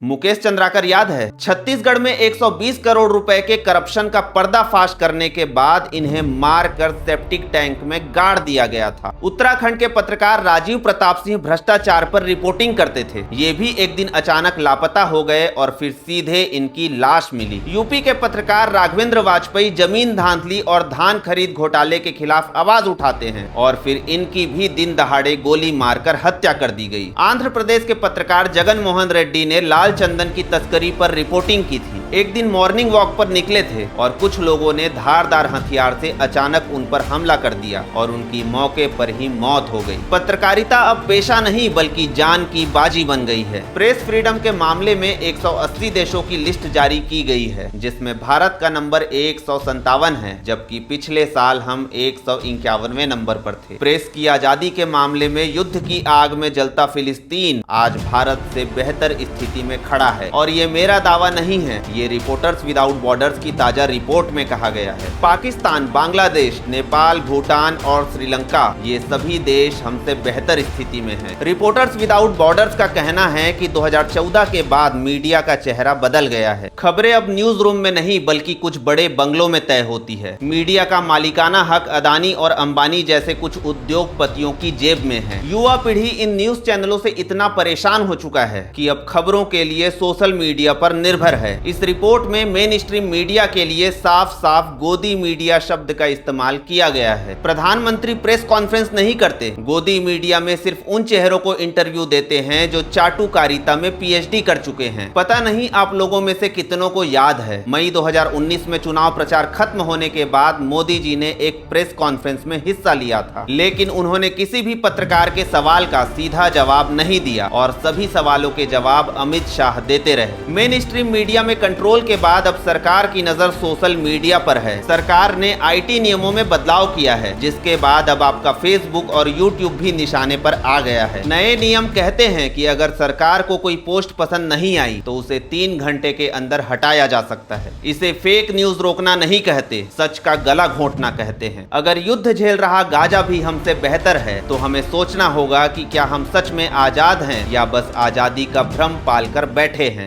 मुकेश चंद्राकर याद है, छत्तीसगढ़ में 120 करोड़ रुपए के करप्शन का पर्दाफाश करने के बाद इन्हें मारकर सेप्टिक टैंक में गाड़ दिया गया था। उत्तराखंड के पत्रकार राजीव प्रताप सिंह भ्रष्टाचार पर रिपोर्टिंग करते थे। ये भी एक दिन अचानक लापता हो गए और फिर सीधे इनकी लाश मिली। यूपी के पत्रकार राघवेंद्र वाजपेयी जमीन धांधली और धान खरीद घोटाले के खिलाफ आवाज उठाते हैं और फिर इनकी भी दिन दहाड़े गोली मारकर हत्या कर दी गई। आंध्र प्रदेश के पत्रकार जगन मोहन रेड्डी ने लाल चंदन की तस्करी पर रिपोर्टिंग की थी। एक दिन मॉर्निंग वॉक पर निकले थे और कुछ लोगों ने धारदार हथियार से अचानक उन पर हमला कर दिया और उनकी मौके पर ही मौत हो गई। पत्रकारिता अब पेशा नहीं बल्कि जान की बाजी बन गई है। प्रेस फ्रीडम के मामले में 180 देशों की लिस्ट जारी की गई है, जिसमें भारत का नंबर 157 है, जबकि पिछले साल हम 151वें नंबर पर थे। प्रेस की आजादी के मामले में युद्ध की आग में जलता फिलिस्तीन आज भारत से बेहतर स्थिति में खड़ा है और ये मेरा दावा नहीं है, ये रिपोर्टर्स विदाउट बॉर्डर्स की ताजा रिपोर्ट में कहा गया है। पाकिस्तान, बांग्लादेश, नेपाल, भूटान और श्रीलंका ये सभी देश हमसे बेहतर स्थिति में हैं। रिपोर्टर्स विदाउट बॉर्डर्स का कहना है कि 2014 के बाद मीडिया का चेहरा बदल गया है। खबरें अब न्यूज रूम में नहीं बल्कि कुछ बड़े बंगलों में तय होती है। मीडिया का मालिकाना हक अदानी और अंबानी जैसे कुछ उद्योगपतियों की जेब में है। युवा पीढ़ी इन न्यूज चैनलों से इतना परेशान हो चुका है कि अब खबरों के लिए सोशल मीडिया पर निर्भर है। इस रिपोर्ट में मेन स्ट्रीम मीडिया के लिए साफ साफ गोदी मीडिया शब्द का इस्तेमाल किया गया है। प्रधानमंत्री प्रेस कॉन्फ्रेंस नहीं करते, गोदी मीडिया में सिर्फ उन चेहरों को इंटरव्यू देते हैं जो चाटुकारिता में पीएचडी कर चुके हैं। पता नहीं आप लोगों में से कितनों को याद है, मई 2019 में चुनाव प्रचार खत्म होने के बाद मोदी जी ने एक प्रेस कॉन्फ्रेंस में हिस्सा लिया था, लेकिन उन्होंने किसी भी पत्रकार के सवाल का सीधा जवाब नहीं दिया और सभी सवालों के जवाब अमित शाह देते रहे। मेन स्ट्रीम मीडिया में कंट्रोल के बाद अब सरकार की नजर सोशल मीडिया पर है। सरकार ने आईटी नियमों में बदलाव किया है, जिसके बाद अब आपका फेसबुक और यूट्यूब भी निशाने पर आ गया है। नए नियम कहते हैं कि अगर सरकार को कोई पोस्ट पसंद नहीं आई तो उसे 3 घंटे के अंदर हटाया जा सकता है। इसे फेक न्यूज रोकना नहीं कहते, सच का गला घोंटना कहते हैं। अगर युद्ध झेल रहा गाजा भी हमसे बेहतर है तो हमें सोचना होगा कि क्या हम सच में आजाद हैं या बस आजादी का भ्रम पालकर बैठे हैं।